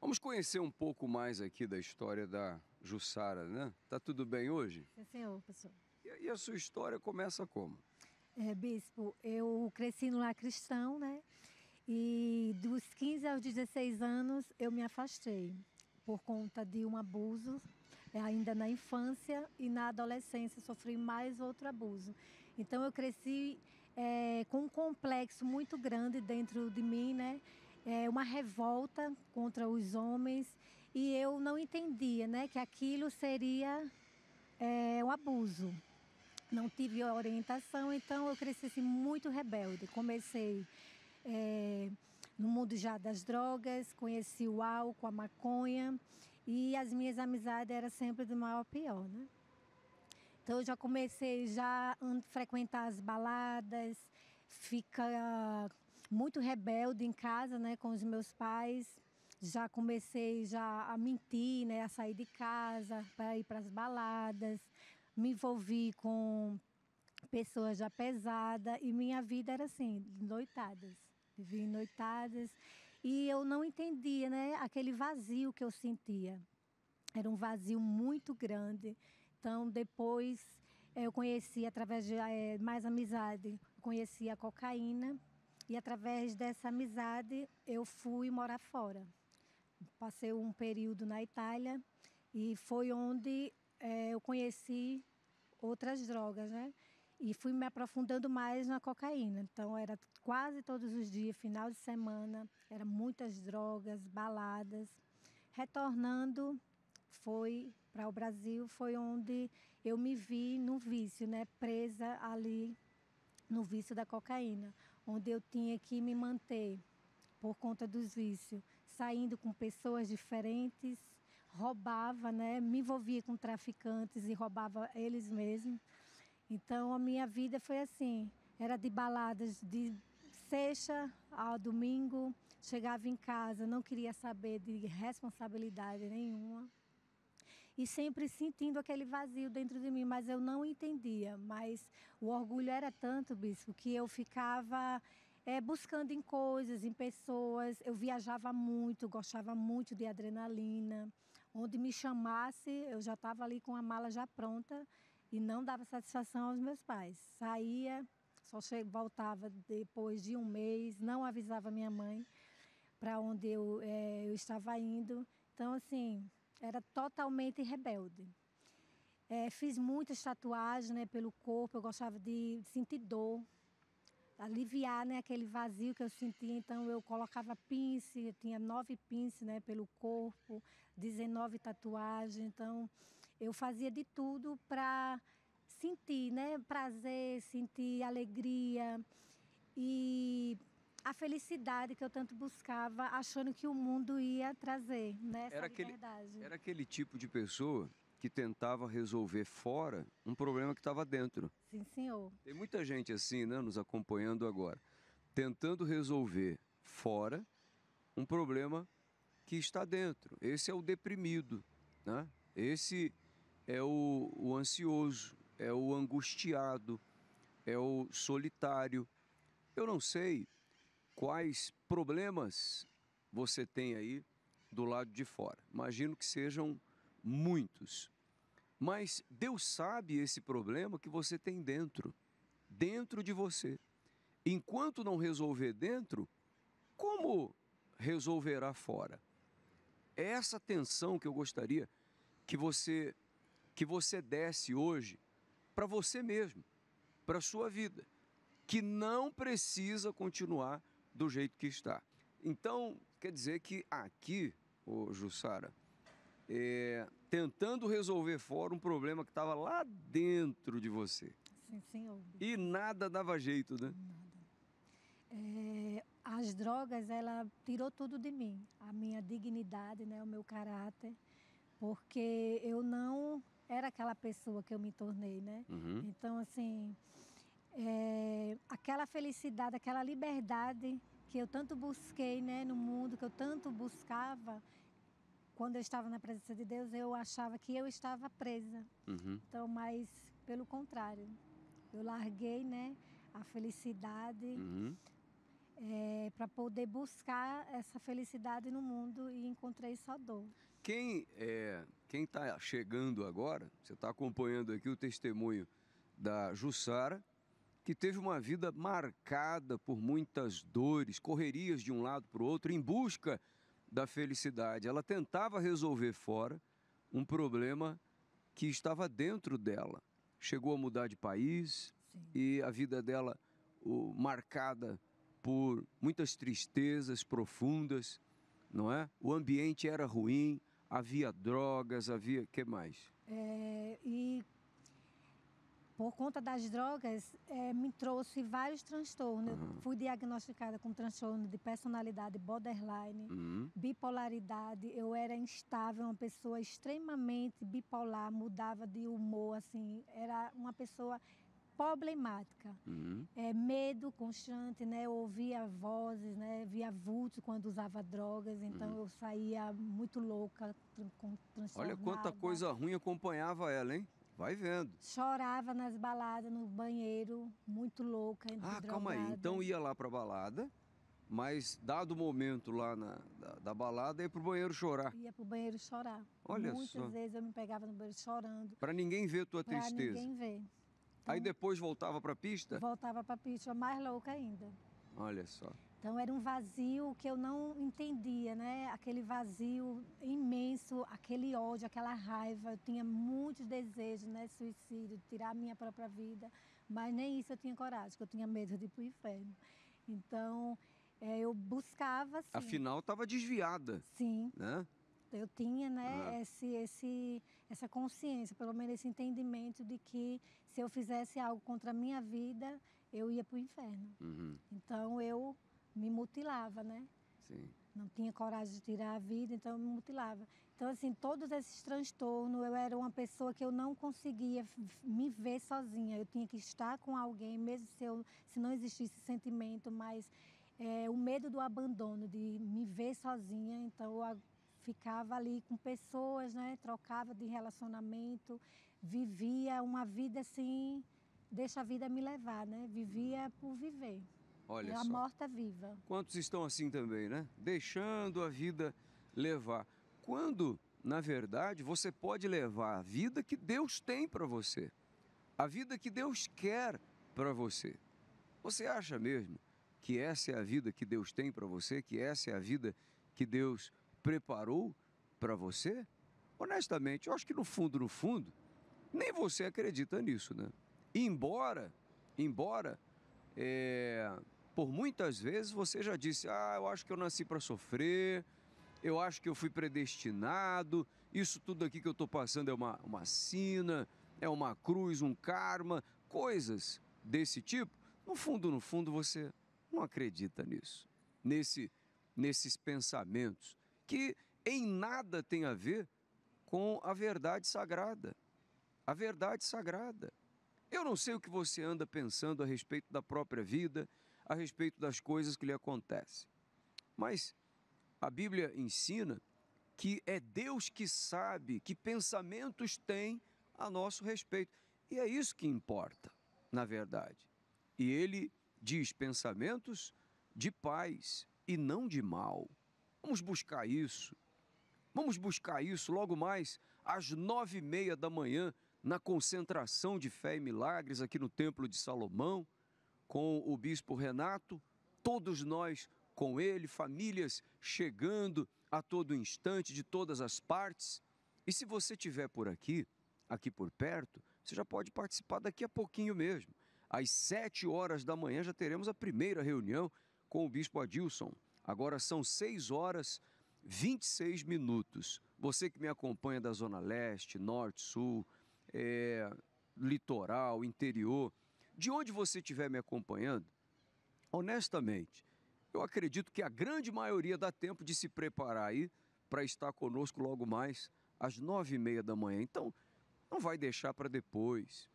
Vamos conhecer um pouco mais aqui da história da Jussara, né? Tá tudo bem hoje? Sim, senhor, pastor. E a sua história começa como? Bispo, eu cresci no lar cristão, né? E dos 15 aos 16 anos eu me afastei por conta de um abuso. Ainda na infância e na adolescência sofri mais outro abuso. Então eu cresci com um complexo muito grande dentro de mim, né? Uma revolta contra os homens e eu não entendia, né, que aquilo seria um abuso. Não tive orientação, então eu cresci assim, muito rebelde. Comecei no mundo já das drogas, conheci o álcool, a maconha e as minhas amizades eram sempre do mal ao pior, né? Então eu já comecei a frequentar as baladas, ficar muito rebelde em casa, né, com os meus pais. Já comecei a mentir, né, a sair de casa para ir para as baladas. Me envolvi com pessoas já pesadas e minha vida era assim, noitadas. Vivia em noitadas e eu não entendia, né, aquele vazio que eu sentia. Era um vazio muito grande. Então, depois eu conheci, através de mais amizade, conheci a cocaína. E através dessa amizade eu fui morar fora. Passei um período na Itália e foi onde eu conheci outras drogas, né? E fui me aprofundando mais na cocaína. Então, era quase todos os dias, final de semana, eram muitas drogas, baladas. Retornando, foi para o Brasil, foi onde eu me vi no vício, né? Presa ali no vício da cocaína, onde eu tinha que me manter por conta dos vícios, saindo com pessoas diferentes, roubava, né? Me envolvia com traficantes e roubava eles mesmos. Então a minha vida foi assim, era de baladas de sexta ao domingo, chegava em casa, não queria saber de responsabilidade nenhuma. E sempre sentindo aquele vazio dentro de mim, mas eu não entendia. Mas o orgulho era tanto, bispo, que eu ficava buscando em coisas, em pessoas. Eu viajava muito, gostava muito de adrenalina. Onde me chamasse, eu já estava ali com a mala já pronta e não dava satisfação aos meus pais. Saía, voltava depois de um mês, não avisava minha mãe para onde eu estava indo. Então, assim, era totalmente rebelde. Fiz muitas tatuagens, né, pelo corpo, eu gostava de sentir dor, aliviar, né, aquele vazio que eu sentia. Então, eu colocava pince, eu tinha 9 pinces, né, pelo corpo, 19 tatuagens. Então, eu fazia de tudo para sentir, né, prazer, sentir alegria e a felicidade que eu tanto buscava, achando que o mundo ia trazer, né, essa liberdade. Era aquele tipo de pessoa que tentava resolver fora um problema que estava dentro. Sim, senhor. Tem muita gente assim, né, nos acompanhando agora, tentando resolver fora um problema que está dentro. Esse é o deprimido, né? Esse é o ansioso, é o angustiado, é o solitário. Eu não sei quais problemas você tem aí do lado de fora. Imagino que sejam muitos. Mas Deus sabe esse problema que você tem dentro de você. Enquanto não resolver dentro, como resolverá fora? É essa tensão que eu gostaria que você desse hoje para você mesmo, para a sua vida, que não precisa continuar do jeito que está. Então, quer dizer que aqui, ô Jussara, tentando resolver fora um problema que estava lá dentro de você. Sim, senhor. E nada dava jeito, né? As drogas, ela tirou tudo de mim, a minha dignidade, né, o meu caráter, porque eu não era aquela pessoa que eu me tornei, né? Uhum. Então, assim, aquela felicidade, aquela liberdade que eu tanto busquei, né, no mundo, que eu tanto buscava, quando eu estava na presença de Deus, eu achava que eu estava presa. Uhum. Então, mas pelo contrário, eu larguei, né, a felicidade Uhum. para poder buscar essa felicidade no mundo e encontrei só dor. Quem está chegando agora, você está acompanhando aqui o testemunho da Jussara, que teve uma vida marcada por muitas dores, correrias de um lado para o outro, em busca da felicidade. Ela tentava resolver fora um problema que estava dentro dela. Chegou a mudar de país. Sim. E a vida dela marcada por muitas tristezas profundas, não é? O ambiente era ruim, havia drogas, havia... O que mais? E por conta das drogas, me trouxe vários transtornos. Eu fui diagnosticada com transtorno de personalidade borderline, bipolaridade. Eu era instável, uma pessoa extremamente bipolar, mudava de humor, assim. Era uma pessoa problemática. Medo constante, né? Eu ouvia vozes, né? Via vultos quando usava drogas. Então, eu saía muito louca, transtornada. Olha quanta coisa ruim acompanhava ela, hein? Vai vendo. Chorava nas baladas, no banheiro, muito louca, drogada. Calma aí. Então ia lá pra balada, mas dado o momento lá da balada, ia pro banheiro chorar. Ia pro banheiro chorar. Olha Muitas só. vezes eu me pegava no banheiro chorando. Pra ninguém ver tua tristeza. Pra ninguém ver. Então, aí depois voltava pra pista? Voltava pra pista, mais louca ainda. Olha só. Então era um vazio que eu não entendia, né? Aquele vazio imenso, aquele ódio, aquela raiva. Eu tinha muitos desejos, né? Suicídio, tirar a minha própria vida. Mas nem isso eu tinha coragem, porque eu tinha medo de ir pro inferno. Então, eu buscava, assim. Afinal, estava desviada. Sim. Né? Eu tinha, né, essa consciência, pelo menos esse entendimento de que se eu fizesse algo contra a minha vida, eu ia para o inferno. Então, eu me mutilava, né? Sim. Não tinha coragem de tirar a vida, então eu me mutilava. Então, assim, todos esses transtornos, eu era uma pessoa que eu não conseguia me ver sozinha. Eu tinha que estar com alguém, mesmo se não existisse sentimento, mas o medo do abandono, de me ver sozinha. Então, eu ficava ali com pessoas, né? Trocava de relacionamento, vivia uma vida assim, deixa a vida me levar, né? Vivia por viver. Olha a só. morta viva. Quantos estão assim também, né? Deixando a vida levar. Quando, na verdade, você pode levar a vida que Deus tem para você. A vida que Deus quer para você. Você acha mesmo que essa é a vida que Deus tem para você? Que essa é a vida que Deus preparou para você? Honestamente, eu acho que no fundo, nem você acredita nisso, né? Embora, por muitas vezes você já disse, eu acho que eu nasci para sofrer, eu acho que eu fui predestinado, isso tudo aqui que eu estou passando é uma sina, é uma cruz, um karma, coisas desse tipo. No fundo, você não acredita nisso, nesses pensamentos, que em nada tem a ver com a verdade sagrada. A verdade sagrada. Eu não sei o que você anda pensando a respeito da própria vida, a respeito das coisas que lhe acontecem. Mas a Bíblia ensina que é Deus que sabe que pensamentos tem a nosso respeito. E é isso que importa, na verdade. E ele diz pensamentos de paz e não de mal. Vamos buscar isso. Vamos buscar isso logo mais às 9h30 da manhã, na concentração de fé e milagres aqui no Templo de Salomão, com o bispo Renato, todos nós com ele, famílias chegando a todo instante, de todas as partes. E se você estiver por aqui por perto, você já pode participar daqui a pouquinho mesmo. Às 7h da manhã já teremos a primeira reunião com o bispo Adilson. Agora são 6h26. Você que me acompanha da Zona Leste, Norte, Sul, litoral, interior, de onde você estiver me acompanhando, honestamente, eu acredito que a grande maioria dá tempo de se preparar aí para estar conosco logo mais às 9h30 da manhã. Então, não vai deixar para depois.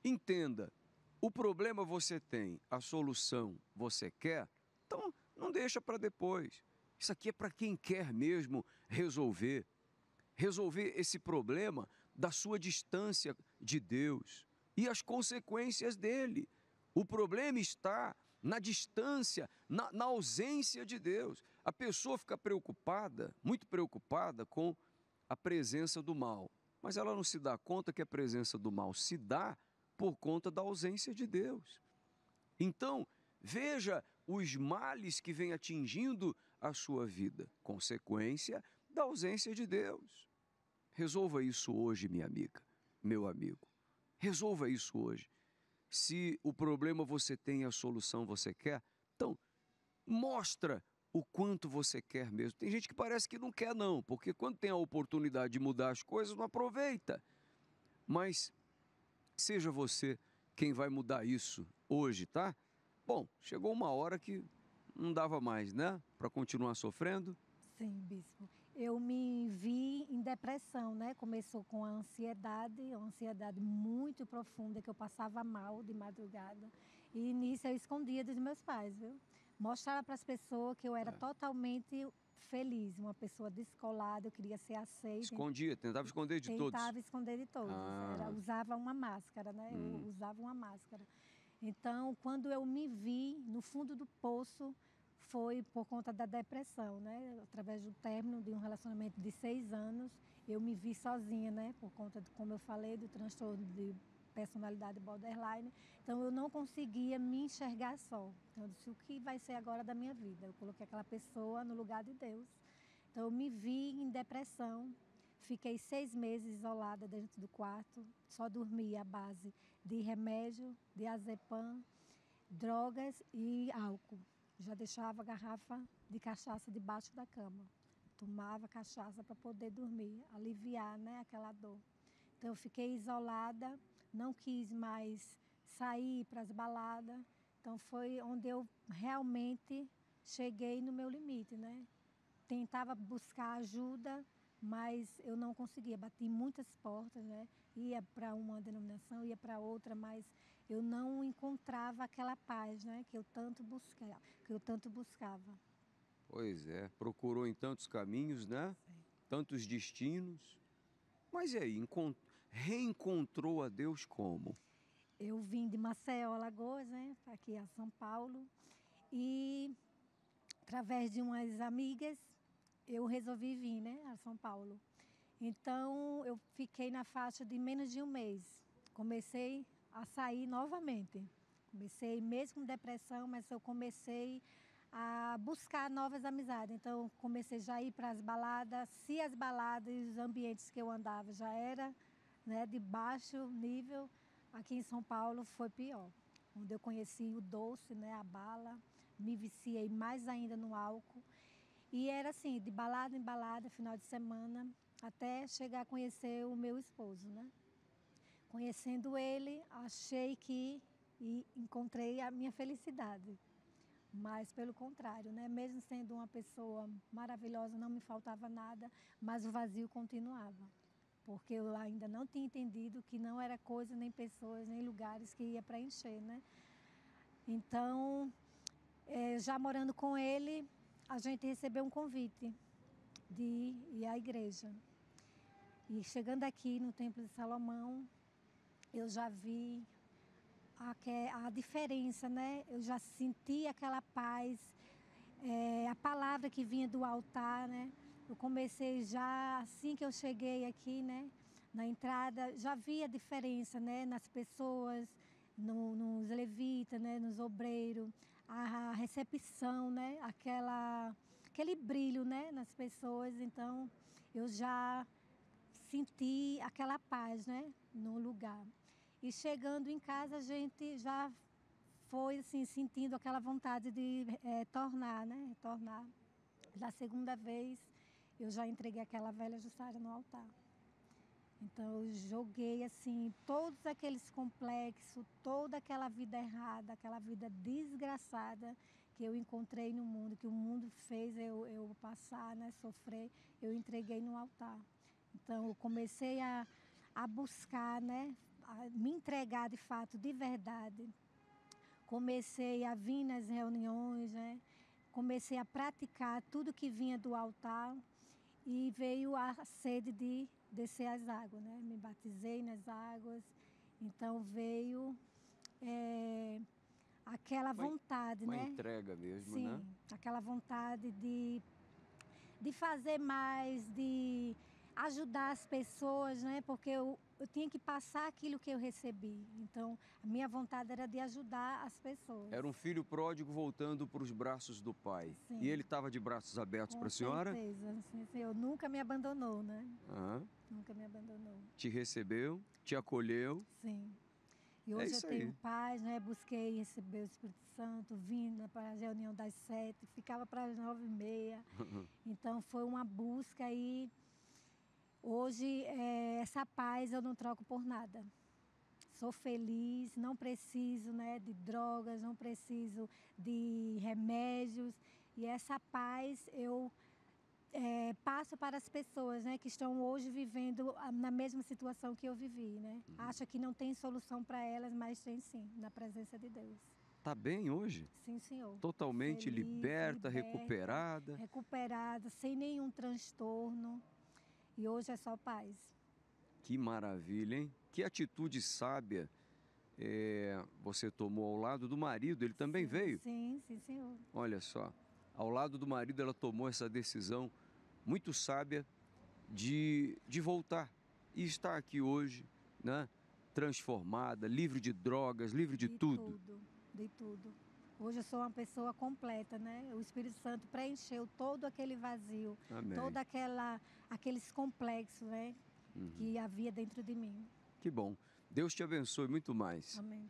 Entenda, o problema você tem, a solução você quer, então não deixa para depois. Isso aqui é para quem quer mesmo resolver esse problema da sua distância de Deus e as consequências dele. O problema está na distância, na ausência de Deus. A pessoa fica preocupada, muito preocupada com a presença do mal, mas ela não se dá conta que a presença do mal se dá por conta da ausência de Deus. Então, veja os males que vêm atingindo a sua vida, consequência da ausência de Deus. Resolva isso hoje, minha amiga, meu amigo. Resolva isso hoje. Se o problema você tem e a solução você quer, então mostra o quanto você quer mesmo. Tem gente que parece que não quer não, porque quando tem a oportunidade de mudar as coisas, não aproveita. Mas seja você quem vai mudar isso hoje, tá? Bom, chegou uma hora que não dava mais, né? Para continuar sofrendo. Sim, bispo. Eu me vi em depressão, né? Começou com a ansiedade, uma ansiedade muito profunda, que eu passava mal de madrugada. E nisso eu escondia dos meus pais, viu? Mostrava para as pessoas que eu era totalmente feliz, uma pessoa descolada, eu queria ser aceita. Escondia, tentava esconder de todos. Tentava esconder de todos. Usava uma máscara, né? Eu usava uma máscara. Então, quando eu me vi no fundo do poço, foi por conta da depressão, né? Através do término de um relacionamento de 6 anos, eu me vi sozinha, né? Por conta, como eu falei, do transtorno de personalidade borderline. Então, eu não conseguia me enxergar só. Então, eu disse, o que vai ser agora da minha vida? Eu coloquei aquela pessoa no lugar de Deus. Então, eu me vi em depressão. Fiquei 6 meses isolada dentro do quarto, só dormia à base de remédio, diazepam, drogas e álcool. Já deixava a garrafa de cachaça debaixo da cama. Tomava cachaça para poder dormir, aliviar, né, aquela dor. Então eu fiquei isolada, não quis mais sair para as baladas. Então foi onde eu realmente cheguei no meu limite, né? Tentava buscar ajuda, mas eu não conseguia. Bati muitas portas, né? Ia para uma denominação, ia para outra, mas eu não encontrava aquela paz, né? Que eu tanto buscava. Pois é, procurou em tantos caminhos, né? Tantos destinos. Mas e aí, reencontrou a Deus como? Eu vim de Maceió, Alagoas, né? Aqui a São Paulo. E através de umas amigas, eu resolvi vir, né? A São Paulo. Então, eu fiquei na faixa de menos de um mês. Comecei a sair novamente. Comecei mesmo com depressão, mas eu comecei a buscar novas amizades. Então, comecei já a ir para as baladas. Se as baladas e os ambientes que eu andava já era, né, de baixo nível, aqui em São Paulo foi pior. Onde eu conheci o doce, né, a bala, me viciei mais ainda no álcool. E era assim, de balada em balada, final de semana, até chegar a conhecer o meu esposo, né? Conhecendo ele, achei que e encontrei a minha felicidade. Mas pelo contrário, né? Mesmo sendo uma pessoa maravilhosa, não me faltava nada, mas o vazio continuava. Porque eu ainda não tinha entendido que não era coisa, nem pessoas, nem lugares que ia preencher, né? Então, já morando com ele, a gente recebeu um convite de ir à igreja. E chegando aqui no Templo de Salomão, eu já vi a diferença, né? Eu já senti aquela paz, a palavra que vinha do altar, né? Eu comecei já, assim que eu cheguei aqui, né? Na entrada, já vi a diferença, né? Nas pessoas, nos levitas, né? Nos obreiros, a recepção, né? Aquele brilho, né? Nas pessoas. Então, eu já senti aquela paz, né? No lugar. E chegando em casa, a gente já foi assim, sentindo aquela vontade de tornar, né? Retornar. Da segunda vez, eu já entreguei aquela velha Jussara no altar. Então, eu joguei assim, todos aqueles complexos, toda aquela vida errada, aquela vida desgraçada que eu encontrei no mundo, que o mundo fez eu passar, né? Sofrer, eu entreguei no altar. Então, eu comecei a buscar, né? A me entregar de fato, de verdade. Comecei a vir nas reuniões, né? Comecei a praticar tudo que vinha do altar e veio a sede de descer as águas, né? Me batizei nas águas, então veio aquela vontade, uma né? entrega mesmo, Sim, né? aquela vontade de fazer mais, de ajudar as pessoas, né? Porque eu tinha que passar aquilo que eu recebi. Então, a minha vontade era de ajudar as pessoas. Era um filho pródigo voltando para os braços do pai. Sim. E ele estava de braços abertos para a senhora? Com certeza. Sim, Senhor nunca me abandonou, né? Ah, Nunca me abandonou. te recebeu, te acolheu. Sim. E É hoje eu isso tenho aí. paz, né? Busquei receber o Espírito Santo, vindo para a reunião das 7, ficava para as 9h30. Então foi uma busca e hoje essa paz eu não troco por nada. Sou feliz, não preciso, né, de drogas, não preciso de remédios. E essa paz eu passo para as pessoas, né, que estão hoje vivendo na mesma situação que eu vivi, né? Acha que não tem solução para elas, mas tem sim, na presença de Deus. Tá bem hoje? Sim, Senhor. Totalmente Feliz, liberta, recuperada. recuperada, sem nenhum transtorno. E hoje é só paz. Que maravilha, hein? Que atitude sábia você tomou ao lado do marido. Ele também veio? Sim, Senhor. Olha só, ao lado do marido ela tomou essa decisão muito sábia de voltar e estar aqui hoje, né? Transformada, livre de drogas, livre de tudo. De tudo. Hoje eu sou uma pessoa completa, né? O Espírito Santo preencheu todo aquele vazio, Amém. aqueles complexos, né? Que havia dentro de mim. Que bom. Deus te abençoe muito mais. Amém.